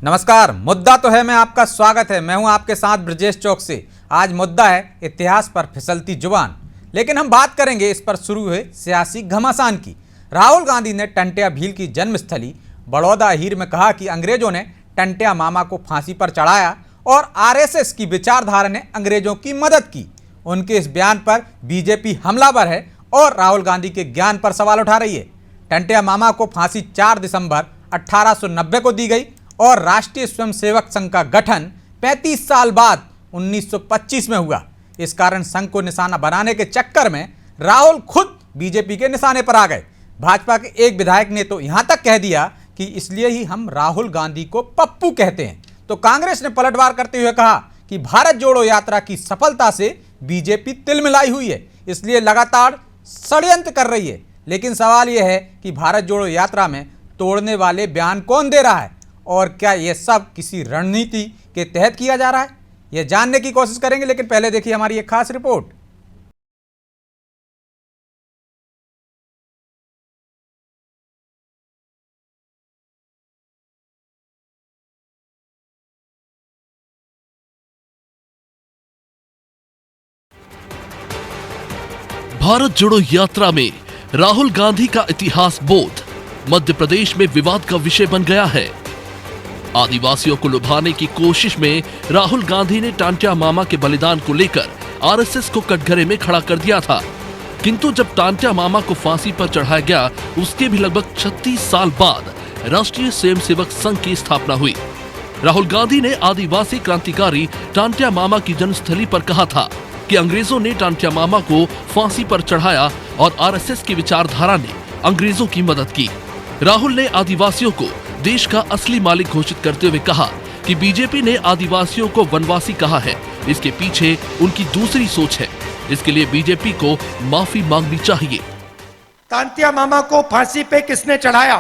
नमस्कार। मुद्दा तो है मैं आपका स्वागत है। मैं हूं आपके साथ ब्रजेश चौक से। आज मुद्दा है इतिहास पर फिसलती जुबान, लेकिन हम बात करेंगे इस पर शुरू हुए सियासी घमासान की। राहुल गांधी ने टंट्या भील की जन्मस्थली बड़ौदा हीर में कहा कि अंग्रेजों ने टंट्या मामा को फांसी पर चढ़ाया और आरएसएस की विचारधारा ने अंग्रेजों की मदद की। उनके इस बयान पर बीजेपी हमलावर है और राहुल गांधी के ज्ञान पर सवाल उठा रही है। टंट्या मामा को फांसी 4 दिसंबर 1890 को दी गई और राष्ट्रीय स्वयंसेवक संघ का गठन 35 साल बाद 1925 में हुआ। इस कारण संघ को निशाना बनाने के चक्कर में राहुल खुद बीजेपी के निशाने पर आ गए। भाजपा के एक विधायक ने तो यहां तक कह दिया कि इसलिए ही हम राहुल गांधी को पप्पू कहते हैं। तो कांग्रेस ने पलटवार करते हुए कहा कि भारत जोड़ो यात्रा की सफलता से बीजेपी तिलमिलाई हुई है, इसलिए लगातार षड्यंत्र कर रही है। लेकिन सवाल यह है कि भारत जोड़ो यात्रा में तोड़ने वाले बयान कौन दे रहा है और क्या यह सब किसी रणनीति के तहत किया जा रहा है, यह जानने की कोशिश करेंगे। लेकिन पहले देखिए हमारी एक खास रिपोर्ट। भारत जोड़ो यात्रा में राहुल गांधी का इतिहास बोध मध्य प्रदेश में विवाद का विषय बन गया है। आदिवासियों को लुभाने की कोशिश में राहुल गांधी ने टांट्या मामा के बलिदान को लेकर आरएसएस को कटघरे में खड़ा कर दिया था, किंतु जब टांट्या मामा को फांसी पर चढ़ाया गया उसके भी लगभग 36 साल बाद राष्ट्रीय स्वयंसेवक संघ की स्थापना हुई। राहुल गांधी ने आदिवासी क्रांतिकारी टांट्या मामा की जन्मस्थली पर कहा था कि अंग्रेजों ने टांट्या मामा को फांसी पर चढ़ाया और आरएसएस की विचारधारा ने अंग्रेजों की मदद की। राहुल ने आदिवासियों को देश का असली मालिक घोषित करते हुए कहा कि बीजेपी ने आदिवासियों को वनवासी कहा है, इसके पीछे उनकी दूसरी सोच है। इसके लिए बीजेपी को माफी मांगनी चाहिए। टांट्या मामा को फांसी पे किसने चढ़ाया?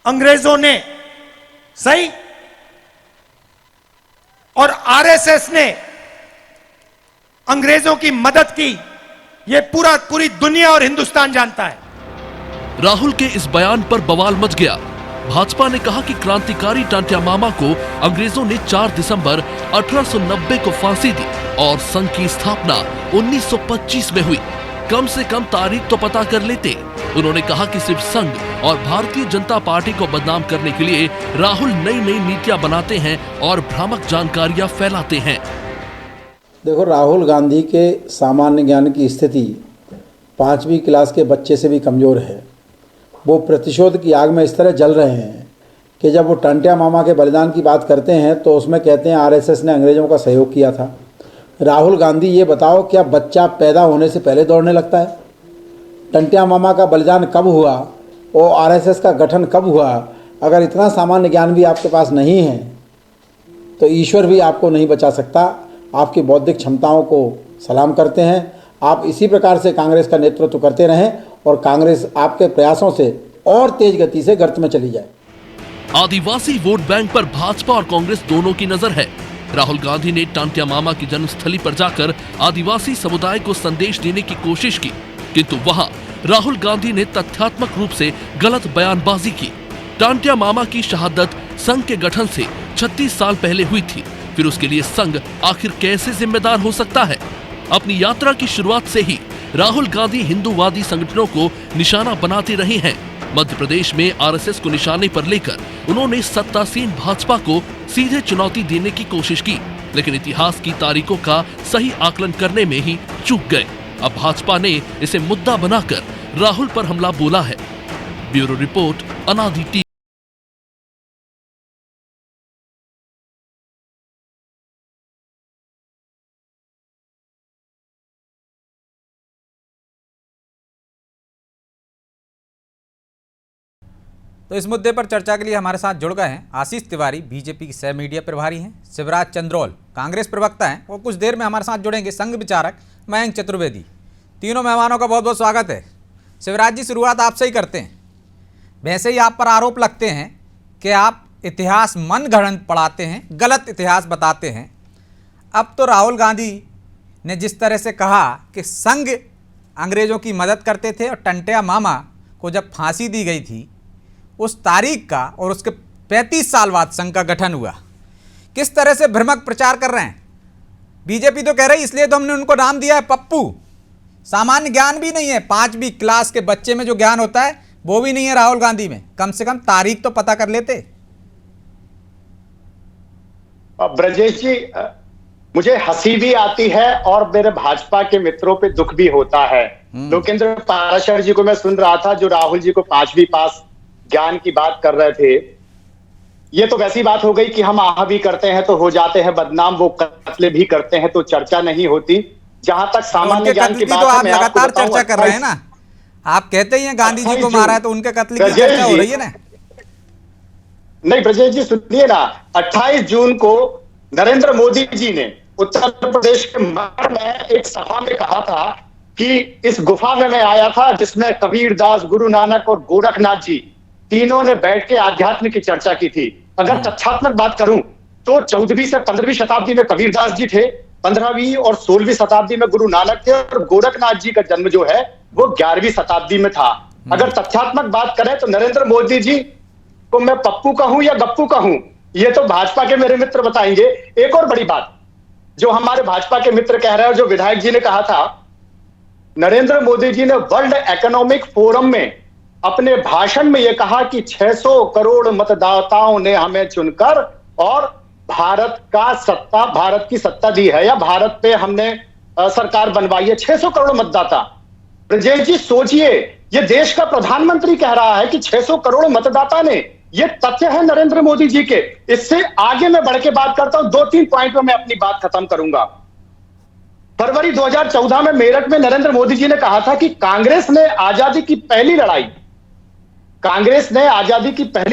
अंग्रेजों ने, सही? और आरएसएस ने अंग्रेजों की मदद की। यह पूरी दुनिया और हिंदुस्तान जानता है। राहुल के इस बयान पर बवाल मच गया। भाजपा ने कहा कि क्रांतिकारी टांट्या मामा को अंग्रेजों ने 4 दिसंबर 1890 को फांसी दी और संघ की स्थापना 1925 में हुई। कम से कम तारीख तो पता कर लेते। उन्होंने कहा कि सिर्फ संघ और भारतीय जनता पार्टी को बदनाम करने के लिए राहुल नई नई नीतियां बनाते हैं और भ्रामक जानकारियां फैलाते हैं। देखो, राहुल गांधी के सामान्य ज्ञान की स्थिति 5वीं क्लास के बच्चे से भी कमज़ोर है। वो प्रतिशोध की आग में इस तरह जल रहे हैं कि जब वो टंट्या मामा के बलिदान की बात करते हैं तो उसमें कहते हैं आरएसएस ने अंग्रेज़ों का सहयोग किया था। राहुल गांधी, ये बताओ, क्या बच्चा पैदा होने से पहले दौड़ने लगता है? टंट्या मामा का बलिदान कब हुआ और आरएसएस का गठन कब हुआ? अगर इतना सामान्य ज्ञान भी आपके पास नहीं है तो ईश्वर भी आपको नहीं बचा सकता। आपकी बौद्धिक क्षमताओं को सलाम करते हैं। आप इसी प्रकार से कांग्रेस का नेतृत्व करते रहें और कांग्रेस आपके प्रयासों से और तेज गति से गर्त में चली जाए। आदिवासी वोट बैंक पर भाजपा और कांग्रेस दोनों की नजर है। राहुल गांधी ने टांट्या मामा की जन्मस्थली पर जाकर आदिवासी समुदाय को संदेश देने की कोशिश की, किंतु वहां राहुल गांधी ने तथ्यात्मक रूप से गलत बयानबाजी की। टांट्या मामा की शहादत संघ के गठन से 36 साल पहले हुई थी, फिर उसके लिए संघ आखिर कैसे जिम्मेदार हो सकता है? अपनी यात्रा की शुरुआत से ही राहुल गांधी हिंदूवादी संगठनों को निशाना बनाते रहे हैं। मध्य प्रदेश में आरएसएस को निशाने पर लेकर उन्होंने सत्तासीन भाजपा को सीधे चुनौती देने की कोशिश की, लेकिन इतिहास की तारीखों का सही आकलन करने में ही चूक गए। अब भाजपा ने इसे मुद्दा बनाकर राहुल पर हमला बोला है। ब्यूरो रिपोर्ट, अनादि टीवी। तो इस मुद्दे पर चर्चा के लिए हमारे साथ जुड़ गए हैं आशीष तिवारी, बीजेपी के सह मीडिया प्रभारी हैं, शिवराज चंद्रोल, कांग्रेस प्रवक्ता हैं, और कुछ देर में हमारे साथ जुड़ेंगे संघ विचारक मयंक चतुर्वेदी। तीनों मेहमानों का बहुत बहुत स्वागत है। शिवराज जी, शुरुआत आपसे ही करते हैं। वैसे ही आप पर आरोप लगते हैं कि आप इतिहास मन गढ़ंत पढ़ाते हैं, गलत इतिहास बताते हैं। अब तो राहुल गांधी ने जिस तरह से कहा कि संघ अंग्रेज़ों की मदद करते थे और टंट्या मामा को जब फांसी दी गई थी उस तारीख का और उसके 35 साल बाद संघ का गठन हुआ। किस तरह से भ्रामक प्रचार कर रहे हैं। बीजेपी तो कह रही इसलिए तो हमने उनको नाम दिया है पप्पू। सामान्य ज्ञान भी नहीं है, 5वीं क्लास के बच्चे में जो ज्ञान होता है वो भी नहीं है राहुल गांधी में। कम से कम तारीख तो पता कर लेते। ब्रजेश जी, मुझे हंसी भी आती है और मेरे भाजपा के मित्रों पे दुख भी होता है। लोकेंद्र पाराशर जी को मैं सुन रहा था जो राहुल जी को 5वीं पास ज्ञान की बात कर रहे थे। ये तो वैसी बात हो गई कि हम आह भी करते हैं तो हो जाते हैं बदनाम, वो कत्ले भी करते हैं तो चर्चा नहीं होती। जहां तक सामान्य ज्ञान की बात तो है, आप मैं आपको लगातार बताऊं, चर्चा कर रहे हैं ना। आप कहते ही हैं गांधी जी को मारा है तो उनके कत्ल की चर्चा हो रही है ना। नहीं ब्रजेश जी सुनिए ना, 28 जून को नरेंद्र मोदी जी ने उत्तर प्रदेश के मर में एक सभा में कहा था कि इस गुफा में मैं आया था जिसमें कबीर दास, गुरु नानक और गोरखनाथ जी तीनों ने बैठ के आध्यात्म की चर्चा की थी। अगर तथ्यात्मक बात करूं तो 14वीं से 15वीं शताब्दी में कबीर दास जी थे, 15वीं और 16वीं शताब्दी में गुरु नानक थे और गोरखनाथ जी का जन्म जो है वो 11वीं शताब्दी में था। अगर तथ्यात्मक बात करें तो नरेंद्र मोदी जी को मैं पप्पू कहूं या गप्पू कहूं, ये तो भाजपा के मेरे मित्र बताएंगे। एक और बड़ी बात जो हमारे भाजपा के मित्र कह रहे हैं, जो विधायक जी ने कहा था, नरेंद्र मोदी जी ने वर्ल्ड इकोनॉमिक फोरम में अपने भाषण में यह कहा कि 600 करोड़ मतदाताओं ने हमें चुनकर और भारत की सत्ता दी है या भारत पे हमने सरकार बनवाई है। 600 करोड़ मतदाता। ब्रजेश जी सोचिए, ये देश का प्रधानमंत्री कह रहा है कि 600 करोड़ मतदाता ने, ये तथ्य है नरेंद्र मोदी जी के। इससे आगे मैं बढ़ के बात करता हूं, 2-3 पॉइंट में मैं अपनी बात खत्म करूंगा। फरवरी 2014 में मेरठ में नरेंद्र मोदी जी ने कहा था कि कांग्रेस ने आजादी की पहली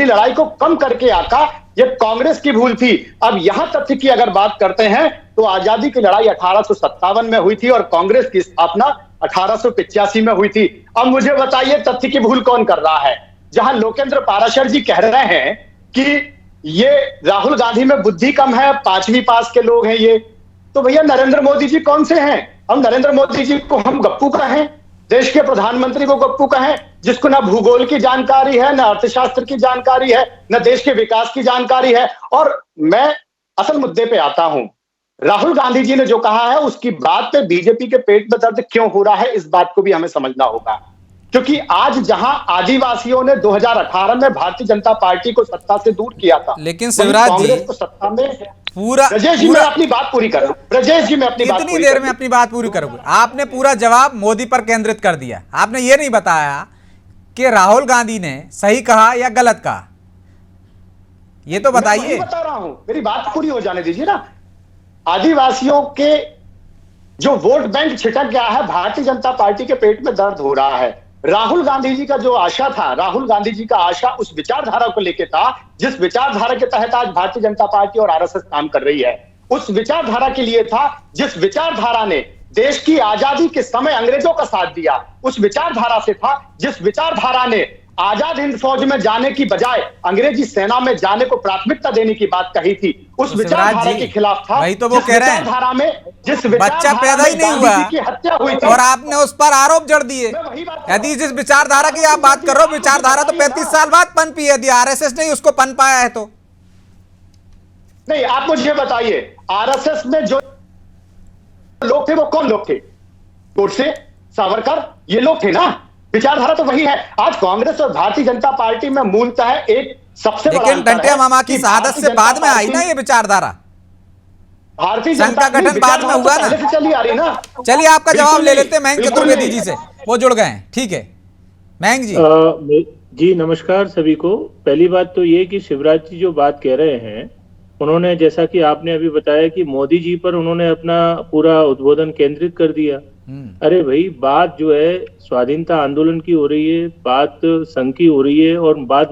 लड़ाई को कम करके आका, ये कांग्रेस की भूल थी। अब यहां तथ्य की अगर बात करते हैं तो आजादी की लड़ाई 1857 में हुई थी और कांग्रेस की स्थापना 1885 में हुई थी। अब मुझे बताइए तथ्य की भूल कौन कर रहा है। जहां लोकेंद्र पाराशर जी कह रहे हैं कि ये राहुल गांधी में बुद्धि कम है, 5वीं पास के लोग हैं ये, तो भैया नरेंद्र मोदी जी कौन से हैं? हम नरेंद्र मोदी जी को हम गप्पू कहें, देश के प्रधानमंत्री को गप्पू कहें, जिसको ना भूगोल की जानकारी है, ना अर्थशास्त्र की जानकारी है, ना देश के विकास की जानकारी है। और मैं असल मुद्दे पे आता हूं। राहुल गांधी जी ने जो कहा है उसकी बात पे बीजेपी के पेट में दर्द क्यों हो रहा है, इस बात को भी हमें समझना होगा। क्योंकि आज जहां आदिवासियों ने 2018 में भारतीय जनता पार्टी को सत्ता से दूर किया था, लेकिन शिवराज जी कांग्रेस को सत्ता में ब्रजेश जी मैं अपनी बात पूरी करूं। ब्रजेश जी मैं अपनी बात कितनी देर में अपनी बात पूरी करोगे? आपने पूरा जवाब मोदी पर केंद्रित कर दिया। आपने ये नहीं बताया कि राहुल गांधी ने सही कहा या गलत कहा, ये तो बताइए। मैं बता रहा हूं, मेरी बात पूरी हो जाने दीजिए ना। आदिवासियों के जो वोट बैंक छिटक गया है, भारतीय जनता पार्टी के पेट में दर्द हो रहा है। राहुल गांधी जी का जो आशा था, राहुल गांधी जी का आशा उस विचारधारा को लेकर था जिस विचारधारा के तहत आज भारतीय जनता पार्टी और आरएसएस काम कर रही है। उस विचारधारा के लिए था जिस विचारधारा ने देश की आजादी के समय अंग्रेजों का साथ दिया। उस विचारधारा से था जिस विचारधारा ने आजाद हिंद फौज में जाने की बजाय अंग्रेजी सेना में जाने को प्राथमिकता देने की बात कही थी। उस विचारधारा के खिलाफ था। वही तो वो कह रहे हैं, विचारधारा में जिस बच्चा पैदा ही नहीं हुआ की हत्या हुई थी और आपने उस पर आरोप जड़ दिए। यदि जिस विचारधारा की आप बात कर रहे हो, विचारधारा तो 35 साल बाद पनपी है। यदि आरएसएस ने उसको पन पाया है तो नहीं। आप मुझे बताइए, आरएसएस में जो लोग थे वो कौन लोग थे? गोडसे, सावरकर, ये लोग थे ना। विचारधारा तो वही है। आज कांग्रेस और भारतीय जनता पार्टी में मूलतः एक सबसे बड़ा लेकिन टंटिया मामा की शहादत से बाद में आई ना ये विचारधारा। भारतीय संघ का गठन बाद में हुआ ना। चली आ रही ना। चलिए आपका जवाब ले लेते हैं मयंक चतुर्वेदी जी से, वो जुड़ गए हैं। ठीक है मयंक जी। जी नमस्कार सभी को। पहली बात तो ये कि शिवराज जी जो बात कह रहे हैं, उन्होंने जैसा कि आपने अभी बताया कि मोदी जी पर उन्होंने अपना पूरा उद्बोधन केंद्रित कर दिया। अरे भाई, बात जो है स्वाधीनता आंदोलन की हो रही है, बात संघ की हो रही है और बात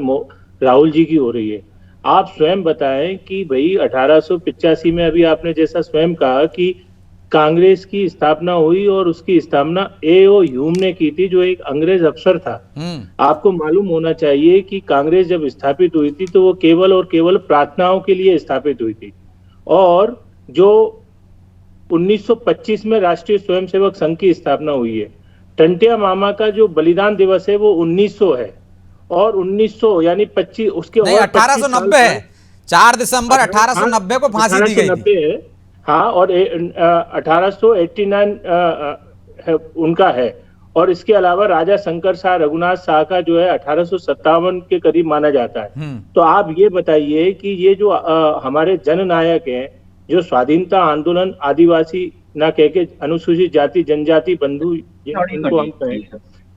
राहुल जी की हो रही है। आप स्वयं बताएं कि भाई 1885 में अभी आपने जैसा स्वयं कहा कि कांग्रेस की स्थापना हुई और उसकी स्थापना ए.ओ. ह्यूम ने की थी, जो एक अंग्रेज अफसर था। आपको मालूम होना चाहिए कि कांग्रेस जब स्थापित हुई थी तो वो केवल और केवल प्रार्थनाओं के लिए स्थापित हुई थी। और जो 1925 में राष्ट्रीय स्वयंसेवक संघ की स्थापना हुई है। टंटिया मामा का जो बलिदान दिवस है वो 1900 है और 1900 यानी 25 उसके नहीं, और 25 साल 1890 है, 4 दिसंबर 1890 को फांसी दी गई थी। है, हाँ, और 1889 उनका है। और इसके अलावा राजा शंकर शाह रघुनाथ शाह का जो है 1857 के करीब माना जाता है। तो आप ये बताइए कि ये जो हमारे जननायक हैं, जो स्वाधीनता आंदोलन आदिवासी ना कह के अनुसूचित जाति जनजाति बंधु इनको हम कहें,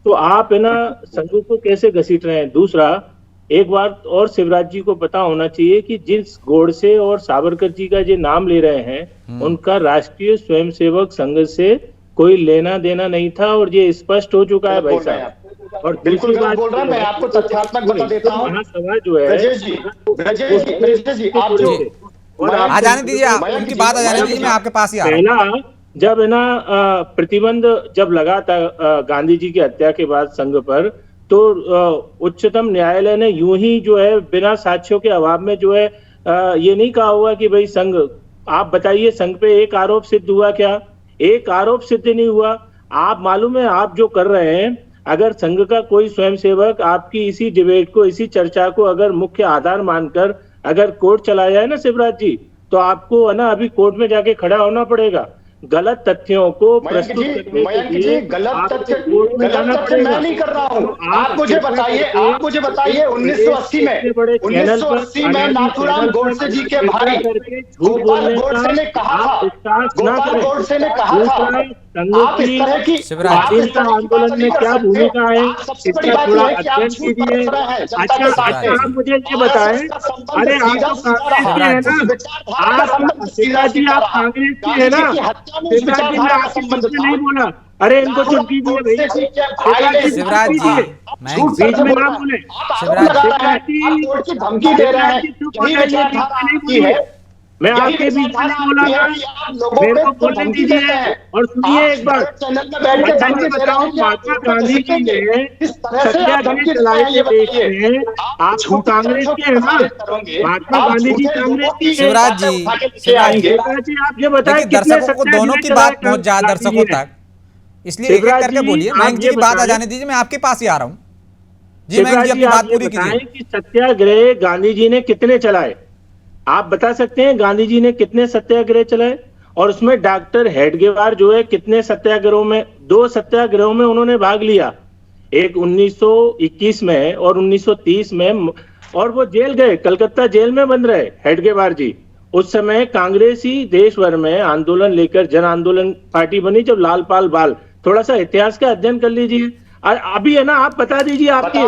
तो आप है ना संघ को कैसे घसीट रहे हैं? दूसरा, एक बात और शिवराज जी को पता होना चाहिए कि जिस गोडसे और सावरकर जी का जो नाम ले रहे हैं, उनका राष्ट्रीय स्वयंसेवक संघ से कोई लेना देना नहीं था, और ये स्पष्ट हो चुका है भाई साहब। और बिल्कुल बात बोल रहा है, मैं आपको तथ्यात्मक बता देता हूँ। महासभा जो है, ब्रजेश जी आप जो आ जाने दीजिए, उनकी बात आ जाने दीजिए, मैं आपके पास ही आ रहा हूं। पहला जब है ना प्रतिबंध जब लगा था गांधी जी की हत्या के बाद संघ पर, तो उच्चतम न्यायालय ने यूं ही जो है बिना साक्ष्यों के अभाव में जो है ये नहीं कहा हुआ कि भाई संघ, आप बताइए संघ पे एक आरोप सिद्ध हुआ क्या? एक आरोप सिद्ध नहीं हुआ। आप मालूम है आप जो कर रहे हैं, अगर संघ का कोई स्वयंसेवक आपकी इसी डिबेट को, इसी चर्चा को अगर मुख्य आधार मानकर अगर कोर्ट चला जाए ना शिवराज जी, तो आपको है ना अभी कोर्ट में जाके खड़ा होना पड़ेगा। गलत तथ्यों को प्रस्तुत करने के लिए गलत तथ्य मैं नहीं कर रहा हूँ। आप मुझे बताइए 1980 में नाथूराम गोडसे जी के भाई गोपाल गोडसे ने कहा था, आप इस तरह की स्वाधीनता आंदोलन में क्या भूमिका है, इसका थोड़ा अध्ययन कीजिए। अच्छा, आप मुझे ये बताएं, अरे आप तो कांग्रेस के है ना, आप शिवराज जी आप कांग्रेस के है ना, शिवराज जी ने आपके मुझसे नहीं बोला, अरे इनको चुप कीजिए भैया, शिवराज जी बीच में ना बोले, धमकी दे रहे हैं, मैं आपके बीच में नहीं बोला, मेरे को बोलने दीजिए। और सुनिए एक बार, अच्छा ये बताओ, महात्मा गांधी जी ने सत्याग्रह चलाए थे देश में, आप कांग्रेस के है ना? महात्मा गांधी जी कांग्रेस के। शिवराज जी आप ये बताएं, दर्शकों को दोनों की बात पहुंच जाए दर्शकों तक, इसलिए एक एक करके बोलिए। मयंक जी की बात आ जाने दीजिए, मैं आपके पास ही आ रहा हूँ। जी मयंक जी, अपनी बात पूरी कीजिए कि सत्याग्रह गांधी जी ने कितने चलाए? आप बता सकते हैं गांधी जी ने कितने सत्याग्रह चलाए? और उसमें डॉक्टर हेडगेवार जो है कितने सत्याग्रहों में, 2 सत्याग्रहों में उन्होंने भाग लिया, एक 1921 में और 1930 में, और वो जेल गए, कलकत्ता जेल में बंद रहे हेडगेवार जी। उस समय कांग्रेस ही देश भर में आंदोलन लेकर जन आंदोलन पार्टी बनी, जब लालपाल बाल, थोड़ा सा इतिहास का अध्ययन कर लीजिए। अभी है ना, आप बता दीजिए आपके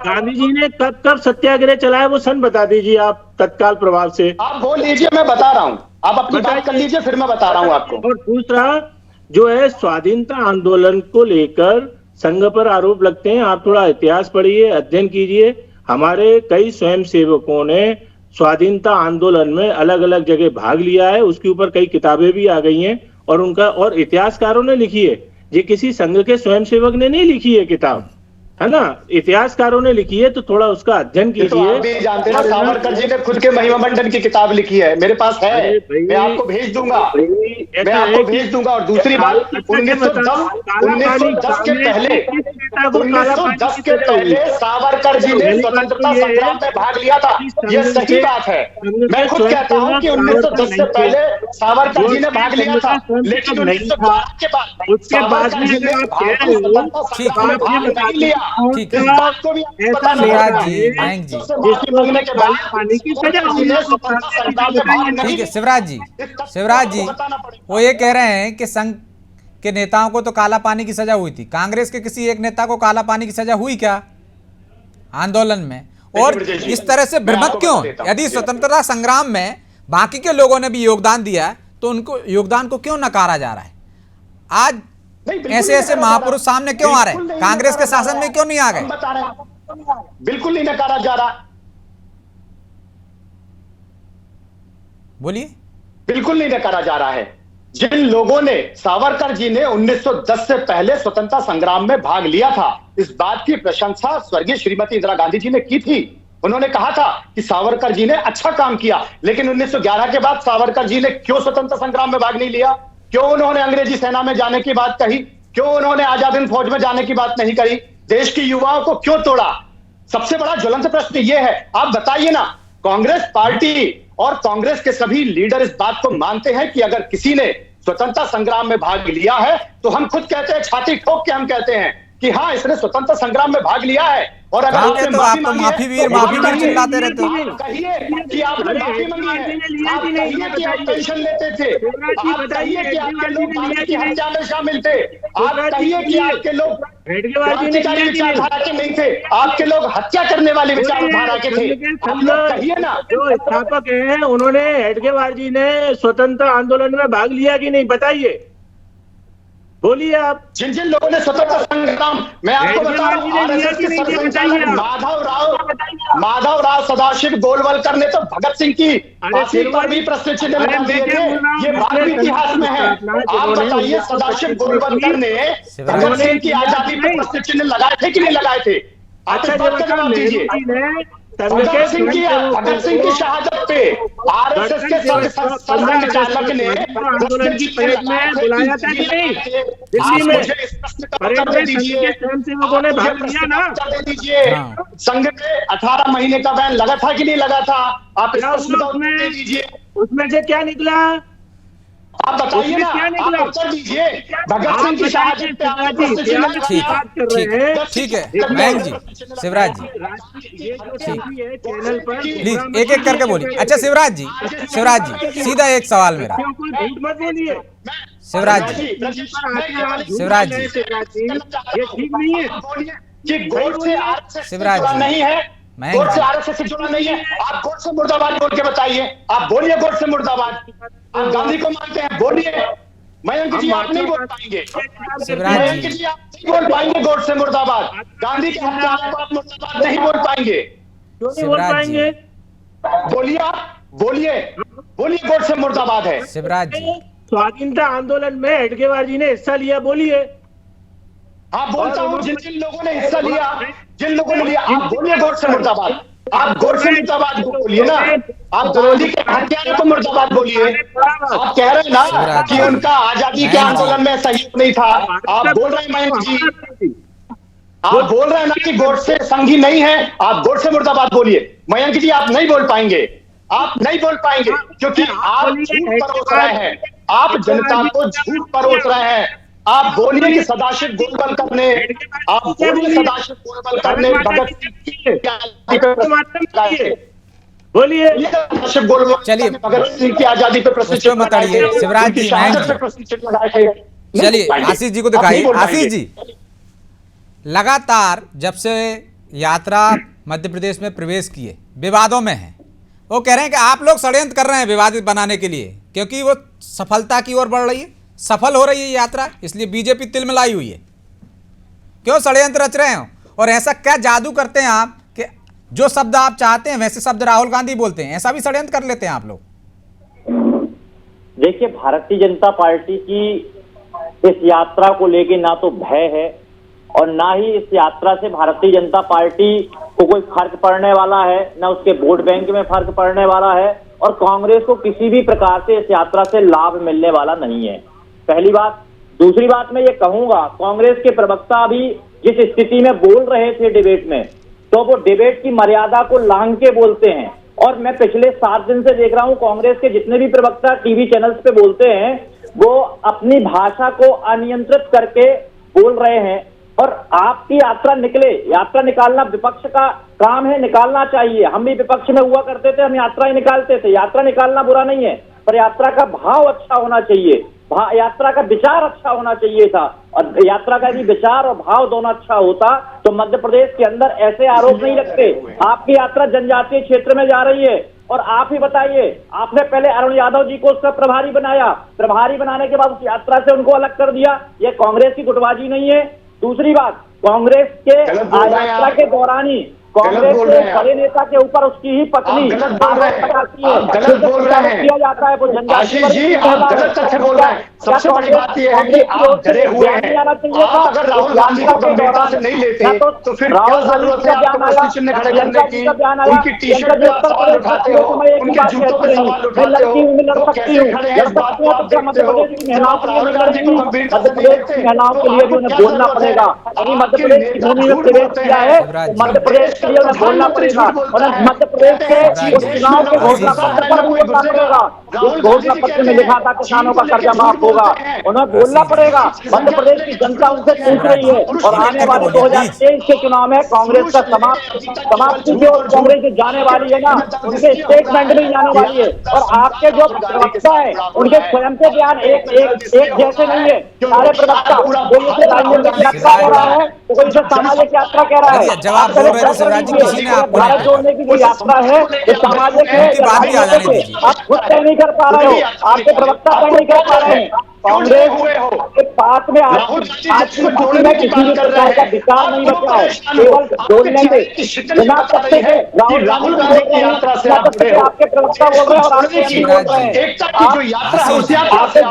गांधी जी ने कब कब सत्याग्रह चलाया, वो सन बता दीजिए आप तत्काल प्रभाव से। आप बोल लीजिए, मैं बता रहा हूँ, आप अपनी बात कर लीजिए, फिर मैं बता रहा हूँ आपको। और दूसरा जो है स्वाधीनता आंदोलन को लेकर संघ पर आरोप लगते हैं, आप थोड़ा इतिहास पढ़िए, अध्ययन कीजिए। हमारे कई स्वयंसेवकों ने स्वाधीनता आंदोलन में अलग अलग जगह भाग लिया है, उसके ऊपर कई किताबें भी आ गई हैं, और उनका और इतिहासकारों ने लिखी है, ये किसी संघ के स्वयंसेवक ने नहीं लिखी है किताब, है ना, इतिहासकारों ने लिखी है, तो थोड़ा उसका अध्ययन कीजिए। तो आप भी जानते हैं, सावरकर जी ने खुद के महिमा मंडन की किताब लिखी है, मेरे पास है, मैं आपको भेज दूंगा, और दूसरी बात, 1910 के पहले सावरकर जी ने स्वतंत्रता संग्राम में भाग लिया था, ये सही बात है। मैं खुद कहता हूँ कि 1910 से पहले सावरकर जी ने भाग लिया था, लेकिन 1912 के बाद उसके बाद में नहीं लिया। ठीक है शिवराज जी, मयंक जी, ठीक है शिवराज जी, वो ये कह रहे हैं कि संघ के नेताओं को तो काला पानी की सजा हुई थी, कांग्रेस के किसी एक नेता को काला पानी की सजा हुई क्या आंदोलन में? और इस तरह से भ्रमक क्यों? यदि स्वतंत्रता संग्राम में बाकी के लोगों ने भी योगदान दिया है, तो उनको योगदान को क्यों नकारा जा रहा है? आज ऐसे ऐसे महापुरुष सामने क्यों आ रहे हैं? कांग्रेस के शासन में क्यों नहीं आ गए? बिल्कुल नहीं नकारा जा रहा, बोलिए। बिल्कुल नहीं नकारा जा रहा है। जिन लोगों ने, सावरकर जी ने 1910 से पहले स्वतंत्रता संग्राम में भाग लिया था, इस बात की प्रशंसा स्वर्गीय श्रीमती इंदिरा गांधी जी ने की थी। उन्होंने कहा था कि सावरकर जी ने अच्छा काम किया, लेकिन 1911 के बाद सावरकर जी ने क्यों स्वतंत्रता संग्राम में भाग नहीं लिया? क्यों उन्होंने अंग्रेजी सेना में जाने की बात कही? क्यों उन्होंने आजाद हिंद फौज में जाने की बात नहीं कही? देश के युवाओं को क्यों तोड़ा? सबसे बड़ा ज्वलंत प्रश्न यह है, आप बताइए ना, कांग्रेस पार्टी और कांग्रेस के सभी लीडर इस बात को मानते हैं कि अगर किसी ने स्वतंत्रता संग्राम में भाग लिया है तो हम खुद कहते हैं, छाती ठोक के हम कहते हैं कि हाँ, इसने स्वतंत्रता संग्राम में भाग लिया है। और अगर आपने तो आप तो माफी वीर चिल्लाते रहते हो। आप कहिए कि आपने माफी मांगी है, आप कहिए कि आप पेंशन लेते थे, आप कहिए कि आपके लोग गांधी की हत्या में शामिल थे, आप कहिए कि आपके लोग क्रांतिकारी विचारधारा के नहीं थे, आपके लोग हत्या करने वाले विचारधारा के थे, आप लोग कहिए ना। जो स्थापक हैं उन्होंने, हेडगेवार जी ने स्वतंत्रता आंदोलन में भाग लिया कि नहीं, बताइए, बोलिए आप। जिन जिन लोगों ने स्वतंत्रता संग्राम, मैं आपको बता रहा हूं, आरएसएस के सरसंघचालक माधव राव सदाशिव गोलवलकर ने तो भगत सिंह की फांसी पर भी प्रश्न चिन्ह लगा दिए थे। ये बात भी इतिहास में है। आप बताइए, सदाशिव गोलवलकर ने भगत सिंह की आजादी पर प्रश्न चिन्ह लगाए थे कि नहीं लगाए थे? आप इस बात का जवाब दीजिए। भगत सिंह की शहादत पे आरएसएस के सरसंघचालक ने बुलाया था कि नहीं? दिल्ली में स्वयंसेवकों ने भाग लिया ना। दे दीजिए, संघ के 18 महीने का बैन लगा था कि नहीं लगा था? आप इस प्रश्न का उत्तर दे दीजिए। उसमें से क्या निकला? आप बताइए ना, आप उत्तर दीजिए। भगत सिंह की शहादत पे ठीक है मयंक जी, शिवराज जी, प्लीज एक एक करके बोलिए। अच्छा शिवराज जी, सीधा एक सवाल मेरा, शिवराज जी, ये ठीक नहीं है कि गोडसे आरएसएस से शिवराज जुड़ा जी, नहीं है, गोडसे आरएसएस से जुड़ा नहीं है। आप गोडसे मुर्दाबाद बोल के बताइए, आप बोलिए गोडसे मुर्दाबाद। आप गांधी को मानते हैं, बोलिए। मयंक जी आप नहीं बोल पाएंगे, मयंक जी आप नहीं बोल पाएंगे गोडसे मुर्दाबाद। गांधी के हत्यारों को आप मुर्दाबाद नहीं बोल पाएंगे। क्यों नहीं बोल पाएंगे? बोलिए, आप बोलिए गोडसे मुर्दाबाद है। शिवराज जी, स्वाधीनता आंदोलन में हेडगेवार जी ने हिस्सा लिया, बोलिए। हाँ बोलता हूँ, जिन जिन लोगों ने हिस्सा लिया, जिन लोगों ने लिया, आप बोलिए गोडसे मुर्दाबाद। आप गोडसे मुर्दाबाद को बोलिए ना, आप गांधी के हत्यारों को मुर्दाबाद बोलिए। आप कह रहे हैं ना कि उनका आजादी के आंदोलन में सहयोग नहीं था, आप बोल रहे हैं मयंक जी, आप बोल रहे हैं ना कि गोडसे संघी नहीं है, आप गोडसे मुर्दाबाद बोलिए। मयंक जी आप नहीं बोल पाएंगे, आप नहीं बोल पाएंगे, क्योंकि आप झूठ परोस रहे हैं, आप जनता को झूठ परोस रहे हैं। आप बोलिए कि सदाशिव गोलवलकर ने, आप बोलिए सदाशिव गोलवलकर ने भगत बोलिए सदाशिव गोलवलकर चलिए भगत सिंह की आजादी पे प्रश्न मत अड़िए शिवराज जी, चलिए आशीष जी को दिखाइए। आशीष जी, लगातार जब से यात्रा मध्य प्रदेश में प्रवेश किए, विवादों में है, वो कह रहे हैं कि आप लोग षड्यंत्र कर रहे हैं विवादित बनाने के लिए, क्योंकि वो सफलता की ओर बढ़ रही है, सफल हो रही है यात्रा, इसलिए बीजेपी तिलमिलाई हुई है। क्यों षड्यंत्र रच रहे हो? और ऐसा क्या जादू करते हैं आप कि जो शब्द आप चाहते हैं वैसे शब्द राहुल गांधी बोलते हैं, ऐसा भी षड्यंत्र कर लेते हैं आप लोग? देखिए, भारतीय जनता पार्टी की इस यात्रा को लेके ना तो भय है और ना ही इस यात्रा से भारतीय जनता पार्टी को कोई फर्क पड़ने वाला है, ना उसके वोट बैंक में फर्क पड़ने वाला है, और कांग्रेस को किसी भी प्रकार से इस यात्रा से लाभ मिलने वाला नहीं है, पहली बात। दूसरी बात मैं ये कहूंगा, कांग्रेस के प्रवक्ता अभी जिस स्थिति में बोल रहे थे डिबेट में, तो वो डिबेट की मर्यादा को लांघ के बोलते हैं। और मैं पिछले 7 दिन से देख रहा हूं, कांग्रेस के जितने भी प्रवक्ता टीवी चैनल्स पे बोलते हैं, वो अपनी भाषा को अनियंत्रित करके बोल रहे हैं। और आपकी यात्रा निकले, यात्रा निकालना विपक्ष का काम है, निकालना चाहिए। हम भी विपक्ष में हुआ करते थे, हम यात्रा ही निकालते थे, यात्रा निकालना बुरा नहीं है, पर यात्रा का भाव अच्छा होना चाहिए, यात्रा का विचार अच्छा होना चाहिए था। और यात्रा का भी विचार और भाव दोनों अच्छा होता तो मध्य प्रदेश के अंदर ऐसे आरोप नहीं लगते। आपकी यात्रा जनजातीय क्षेत्र में जा रही है, और आप ही बताइए, आपने पहले अरुण यादव जी को उसका प्रभारी बनाया, प्रभारी बनाने के बाद उस यात्रा से उनको अलग कर दिया। ये कांग्रेस की गुटबाजी नहीं है। दूसरी बात, कांग्रेस के यात्रा के दौरान ही कांग्रेस बोल के रहे हैं आप। बड़े नेता के ऊपर उसकी ही पत्नी आप गलत बोल रहे हैं। आरोप लगाती है, आप गलत बोल रहे हैं। किया जाता है वो जनजातीय आशीष वर्ग जी, की आप महिला है। गलत तथ्य बोल रहे हैं। क्या सबसे बड़ी कांग्रेस- बात यह है कि कांग्रेस की ओर आप से डरे हुए बयान नहीं आना हैं। चाहिए था। आप अगर राहुल इस गांधी को यात्रा के गंभीरता दौरान से नहीं लेते ना तो फिर क्या राहुल गांधी जरूरत का है आपको बयान आया, प्रश्न चिन्ह खड़े प्रियंका करने जी की? का बयान आया। उनकी टी शर्ट पे आप उत्तर सवाल प्रदेश उठाते का हो, मैं एक ही उनके बात जूतों कहती पे रही, सवाल मैं उठाते हो, लड़की हूँ, मैं लड़ वो सकती कैसे हूँ, खड़े हैं लड़ इस बात सकती को हूँ, आप तो क्या देखते मध्य हो? प्रदेश की जब महिलाओं आप के लिए राहुल नहीं गांधी को लड़ेंगी? गंभीरता मध्य से नहीं प्रदेश लेते की महिलाओं तो के लिए भी आपको उन्हें क्या बोलना जरूरत पड़ेगा। है? यदि मध्य आपके प्रदेश की नेता भूमि में झूठ प्रवेश बोलते किया हैं। है, शिवराज तो जी। मध्य प्रदेश के लिए उन्हें बोलना प्रधानमंत्री पड़ेगा। झूठ बोलता उन्हें है, मध्य प्रदेश कहते के हैं शिवराज कि उस जी। देश चुनाव में के लोग घोषणा आशीष जी। पत्र पर भी बोलना पड़ेगा। उस घोषणा पत्र में लिखा था किसानों का कर्जा माफ होगा, उन्हें बोलना आशीष जी। पड़ेगा। मध्य प्रदेश की जनता उनसे पूछ शिवराज रही है, जी, और एक आने करके वाले बोलिए, प्लीज। 2023 के चुनाव में कांग्रेस का समाप्ति जो कांग्रेस जो जाने वाली है ना, उनके स्टेटमेंट में ही जाने वाली है। और आपके जो प्रवक्ता है उनके स्वयं के बयान एक एक एक जैसे नहीं है। सारे प्रवक्ता, कोई इसे राजनीतिक यात्रा कह रहा है तो कोई इसे सामाजिक यात्रा कह रहा है। चलिए, जवाब आप पहले बोल रहे थे तय कर शिवराज जी, लीजिए किसी ने कि आपको नहीं भारत टोका। जोड़ने की जो यात्रा है वो सामाजिक है उनकी या बात भी आ जाने राजनीतिक है, दीजिए। आप खुद तय नहीं कर पा रहे हो, आपके प्रवक्ता तय नहीं कर पा रहे हैं। कांग्रेस के पास में आज की स्थिति में किसी भी प्रकार का विचार नहीं बचा है, केवल बोलने से बिना तथ्य के राहुल गांधी बोल रहे हैं, बिना तथ्य के आपके प्रवक्ता बोल रहे हैं और आप एमपी बोल रहे हैं। आशीष जी। आप एक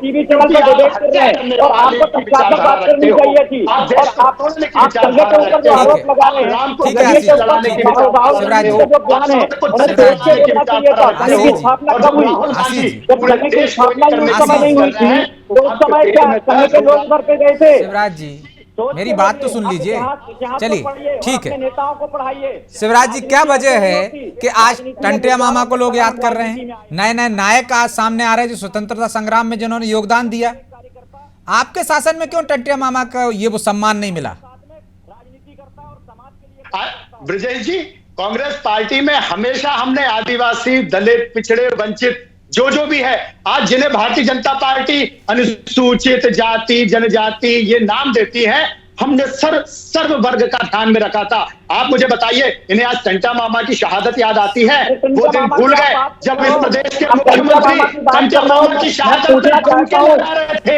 टीवी चैनल पर डिबेट कर रहे हैं और आपको तथ्यात्मक बात करनी चाहिए थी, और आप संजय के ऊपर जो आरोप लगा रहे हैं, ठीक है, संजय आशीष के जी, ऊपर ठीक है। राहुल शिवराज गांधी जी। के जो बयान है उन्हें शिवराज सोच के जी। बोलना चाहिए था। संघ की स्थापना कब हुई? आशीष जी। जब संघ की स्थापना ही उस समय आशीष नहीं हुई थी तो उस समय क्या संघ के लोग उधर पे गए थे? शिवराज जी, मेरी बात तो सुन लीजिए। चलिए, ठीक है। नेताओं को पढ़ाइए। शिवराज जी, क्या वजह है कि आज टंटिया मामा को लोग याद कर रहे हैं? नए नए नायक आज सामने आ रहे हैं जो स्वतंत्रता संग्राम में जिन्होंने योगदान दिया। आपके शासन में क्यों टंटिया मामा का ये वो सम्मान नहीं मिला? ब्रजेश जी, कांग्रेस पार्टी में हमेशा हमने आदिवासी, दलित, पिछड़े, वंचित जो भी है, आज जिन्हें भारतीय जनता पार्टी अनुसूचित जाति, जनजाति ये नाम देती है, हमने सर्व वर्ग का ध्यान में रखा था। आप मुझे बताइए, इन्हें आज टंटा मामा की शहादत याद आती है? वो दिन भूल गए जब इस प्रदेश के मुख्यमंत्री टंटा मामा की शहादत पे ठुमके लगा रहे थे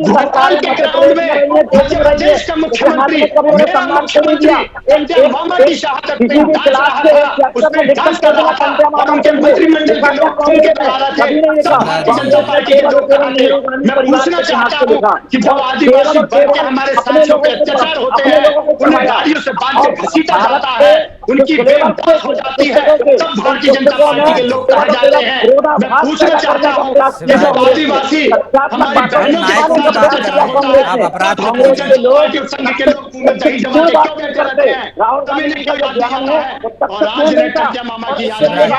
भोपाल के ग्राउंड में। मध्य प्रदेश का मुख्यमंत्री, मेरा मुख्यमंत्री टंटा मामा की शहादत पे नाच रहा था, उस पे डांस कर रहा था, और उनके मंत्रिमंडल के लोग ठुमके लगा रहे थे। सब भारतीय जनता पार्टी के लोग कहाँ थे? मैं पूछना चाहता हूँ कि जब आदिवासी वर्ग के हमारे साथियों पे अत्याचार होते हैं, उन्हें गाड़ियों से बांध के घसीटा जाता है, उनकी बेमौत हो जाती है, तब भारतीय जनता पार्टी के लोग कहाँ जाते हैं? मैं पूछना चाहता हूँ कि जब आदिवासी हमारी बहनों के नायकों की बात कर रहे हैं, आप अपराध को भारतीय जनता पार्टी और संघ के लोग मुंह में दही जमा के क्यों बैठे रहते हैं? तब इन्हें कोई बात नहीं आता है, और आज इन्हें टंटिया मामा की याद आ रही है।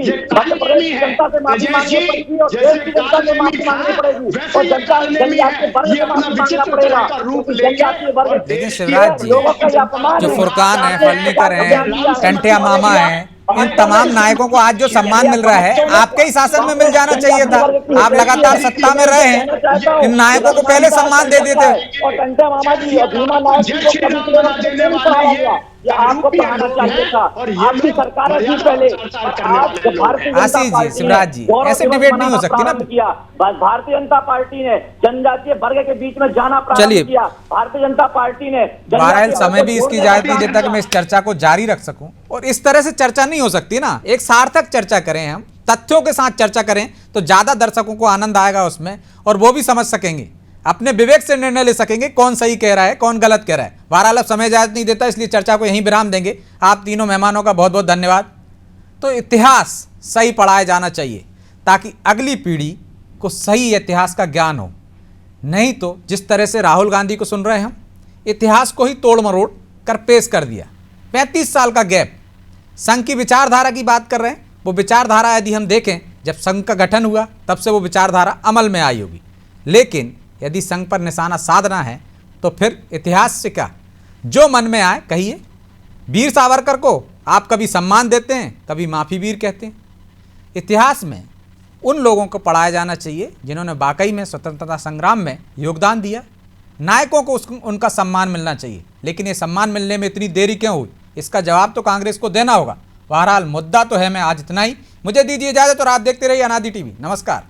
ये कालनेमी है ब्रजेश जी, जैसे कालनेमी था वैसे ये कालनेमी है। ये अपना विचित्र तरह का रूप लेके और लेकिन शिवराज जी, जो फुरकान है, फलनीकर हैं, टंटिया मामा हैं, इन तमाम नायकों को आज जो सम्मान मिल रहा है आपके ही शासन में मिल जाना चाहिए था। आप लगातार सत्ता में रहे हैं, इन नायकों को पहले सम्मान दे देते। और टंटा मामा जी और भीमा नायक जी को कभी देने वाला गया, या आपको पढ़ाना चाहिए था। आपकी सरकार है थी पहले, आज भारतीय जनता आशीष जी, पार्टी शिवराज जी, ने ऐसे डिबेट नहीं हो सकती ना। किया, बस भारतीय जनता पार्टी ने जनजातीय वर्ग के बीच में जाना प्रारंभ किया। भारतीय जनता पार्टी ने बहरहाल समय भी इसकी इजाजत नहीं देता कि मैं इस चर्चा को जारी रख सकूं, और इस तरह से चर्चा नहीं हो सकती ना। एक सार्थक चर्चा करें, हम तथ्यों के साथ चर्चा करें तो ज्यादा दर्शकों को आनंद आएगा उसमें, और वो भी समझ सकेंगे, अपने विवेक से निर्णय ले सकेंगे कौन सही कह रहा है, कौन गलत कह रहा है। बहरहाल अब समय इजाजत नहीं देता, इसलिए चर्चा को यहीं विराम देंगे। आप तीनों मेहमानों का बहुत बहुत धन्यवाद। तो इतिहास सही पढ़ाया जाना चाहिए ताकि अगली पीढ़ी को सही इतिहास का ज्ञान हो। नहीं तो जिस तरह से राहुल गांधी को सुन रहे हैं हम, इतिहास को ही तोड़ मरोड़ कर पेश कर दिया। 35 साल का गैप। संघ की विचारधारा की बात कर रहे हैं, वो विचारधारा यदि हम देखें जब संघ का गठन हुआ तब से वो विचारधारा अमल में आई होगी, लेकिन यदि संघ पर निशाना साधना है तो फिर इतिहास से क्या, जो मन में आए कहिए। वीर सावरकर को आप कभी सम्मान देते हैं, कभी माफ़ी वीर कहते हैं। इतिहास में उन लोगों को पढ़ाया जाना चाहिए जिन्होंने वाकई में स्वतंत्रता संग्राम में योगदान दिया। नायकों को उनका सम्मान मिलना चाहिए, लेकिन ये सम्मान मिलने में इतनी देरी क्यों हुई, इसका जवाब तो कांग्रेस को देना होगा। बहरहाल मुद्दा तो है। मैं आज इतना ही, मुझे दीजिए इजाज़त और आप देखते रहिए अनादि टीवी। नमस्कार।